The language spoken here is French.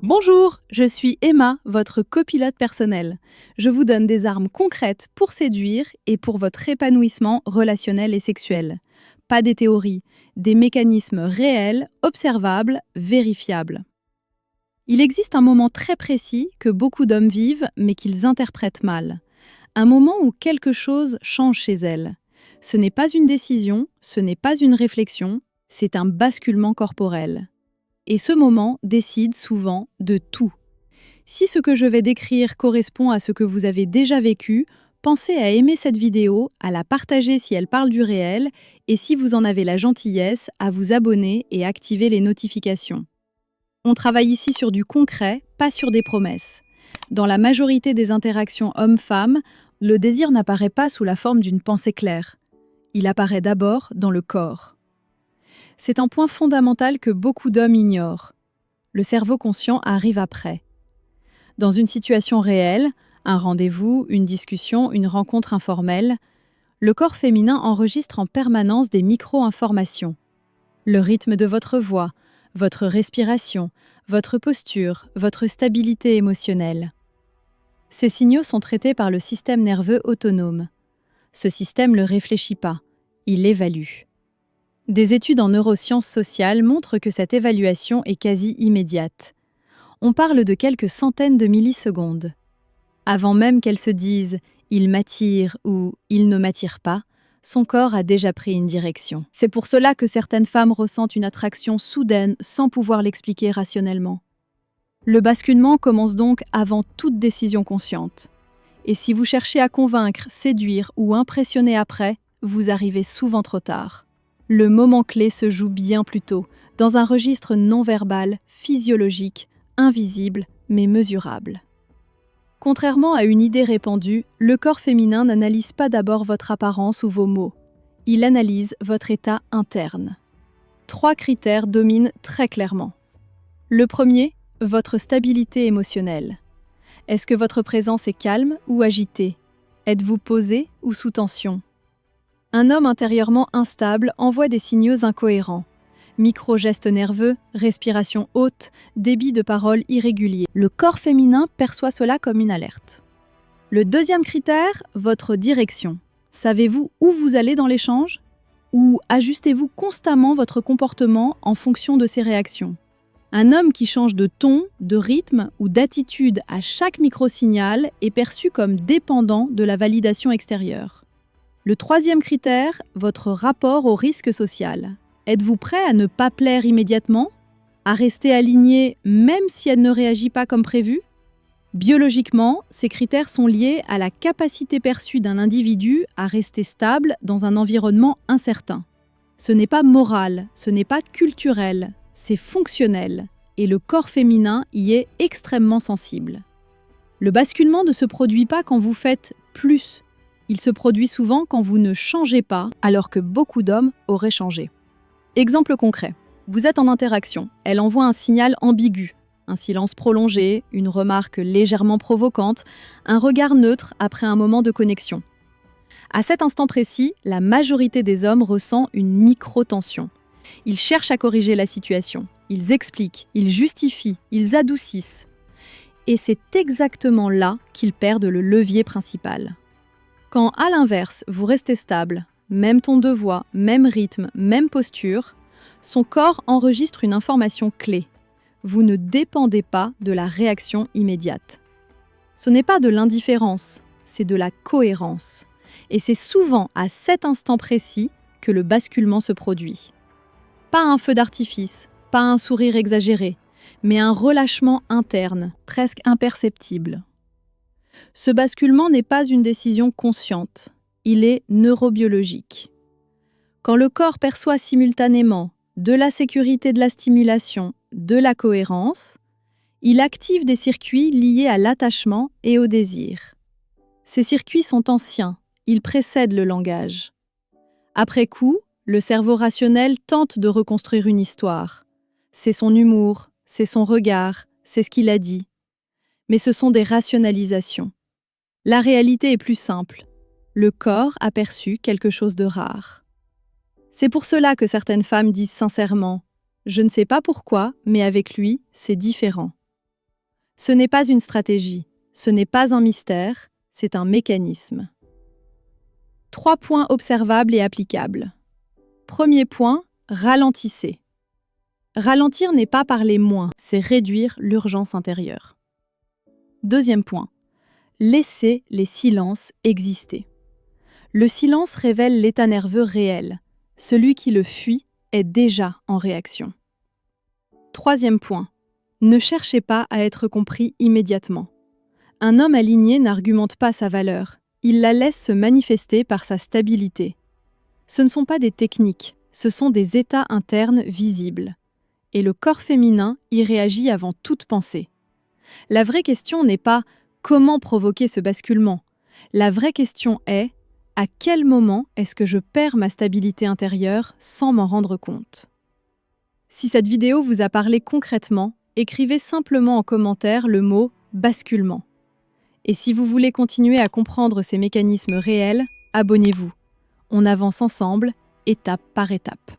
Bonjour, je suis Emma, votre copilote personnel. Je vous donne des armes concrètes pour séduire et pour votre épanouissement relationnel et sexuel. Pas des théories, des mécanismes réels, observables, vérifiables. Il existe un moment très précis que beaucoup d'hommes vivent mais qu'ils interprètent mal. Un moment où quelque chose change chez elles. Ce n'est pas une décision, ce n'est pas une réflexion, c'est un basculement corporel. Et ce moment décide souvent de tout. Si ce que je vais décrire correspond à ce que vous avez déjà vécu, pensez à aimer cette vidéo, à la partager si elle parle du réel, et si vous en avez la gentillesse, à vous abonner et activer les notifications. On travaille ici sur du concret, pas sur des promesses. Dans la majorité des interactions hommes-femmes, le désir n'apparaît pas sous la forme d'une pensée claire. Il apparaît d'abord dans le corps. C'est un point fondamental que beaucoup d'hommes ignorent. Le cerveau conscient arrive après. Dans une situation réelle, un rendez-vous, une discussion, une rencontre informelle, le corps féminin enregistre en permanence des micro-informations. Le rythme de votre voix, votre respiration, votre posture, votre stabilité émotionnelle. Ces signaux sont traités par le système nerveux autonome. Ce système ne le réfléchit pas, il évalue. Des études en neurosciences sociales montrent que cette évaluation est quasi immédiate. On parle de quelques centaines de millisecondes. Avant même qu'elle se dise « il m'attire » ou « il ne m'attire pas », son corps a déjà pris une direction. C'est pour cela que certaines femmes ressentent une attraction soudaine sans pouvoir l'expliquer rationnellement. Le basculement commence donc avant toute décision consciente. Et si vous cherchez à convaincre, séduire ou impressionner après, vous arrivez souvent trop tard. Le moment clé se joue bien plus tôt, dans un registre non-verbal, physiologique, invisible, mais mesurable. Contrairement à une idée répandue, le corps féminin n'analyse pas d'abord votre apparence ou vos mots. Il analyse votre état interne. 3 critères dominent très clairement. Le premier, votre stabilité émotionnelle. Est-ce que votre présence est calme ou agitée? Êtes-vous posé ou sous tension? Un homme intérieurement instable envoie des signaux incohérents. Micro-gestes nerveux, respiration haute, débit de parole irrégulier. Le corps féminin perçoit cela comme une alerte. Le deuxième critère, votre direction. Savez-vous où vous allez dans l'échange? Ou ajustez-vous constamment votre comportement en fonction de ces réactions? Un homme qui change de ton, de rythme ou d'attitude à chaque micro-signal est perçu comme dépendant de la validation extérieure. Le troisième critère, votre rapport au risque social. Êtes-vous prêt à ne pas plaire immédiatement? À rester aligné même si elle ne réagit pas comme prévu? Biologiquement, ces critères sont liés à la capacité perçue d'un individu à rester stable dans un environnement incertain. Ce n'est pas moral, ce n'est pas culturel, c'est fonctionnel, et le corps féminin y est extrêmement sensible. Le basculement ne se produit pas quand vous faites plus. Il se produit souvent quand vous ne changez pas, alors que beaucoup d'hommes auraient changé. Exemple concret. Vous êtes en interaction. Elle envoie un signal ambigu. Un silence prolongé, une remarque légèrement provocante, un regard neutre après un moment de connexion. À cet instant précis, la majorité des hommes ressent une micro-tension. Ils cherchent à corriger la situation. Ils expliquent, ils justifient, ils adoucissent. Et c'est exactement là qu'ils perdent le levier principal. Quand, à l'inverse, vous restez stable, même ton de voix, même rythme, même posture, son corps enregistre une information clé. Vous ne dépendez pas de la réaction immédiate. Ce n'est pas de l'indifférence, c'est de la cohérence. Et c'est souvent à cet instant précis que le basculement se produit. Pas un feu d'artifice, pas un sourire exagéré, mais un relâchement interne, presque imperceptible. Ce basculement n'est pas une décision consciente, il est neurobiologique. Quand le corps perçoit simultanément de la sécurité de la stimulation, de la cohérence, il active des circuits liés à l'attachement et au désir. Ces circuits sont anciens, ils précèdent le langage. Après coup, le cerveau rationnel tente de reconstruire une histoire. C'est son humour, c'est son regard, c'est ce qu'il a dit. Mais ce sont des rationalisations. La réalité est plus simple. Le corps a perçu quelque chose de rare. C'est pour cela que certaines femmes disent sincèrement « Je ne sais pas pourquoi, mais avec lui, c'est différent ». Ce n'est pas une stratégie, ce n'est pas un mystère, c'est un mécanisme. 3 points observables et applicables. Premier point, ralentissez. Ralentir n'est pas parler moins, c'est réduire l'urgence intérieure. Deuxième point, laissez les silences exister. Le silence révèle l'état nerveux réel. Celui qui le fuit est déjà en réaction. Troisième point, ne cherchez pas à être compris immédiatement. Un homme aligné n'argumente pas sa valeur, il la laisse se manifester par sa stabilité. Ce ne sont pas des techniques, ce sont des états internes visibles. Et le corps féminin y réagit avant toute pensée. La vraie question n'est pas « comment provoquer ce basculement ?». La vraie question est « à quel moment est-ce que je perds ma stabilité intérieure sans m'en rendre compte ?» Si cette vidéo vous a parlé concrètement, écrivez simplement en commentaire le mot « basculement ». Et si vous voulez continuer à comprendre ces mécanismes réels, abonnez-vous. On avance ensemble, étape par étape.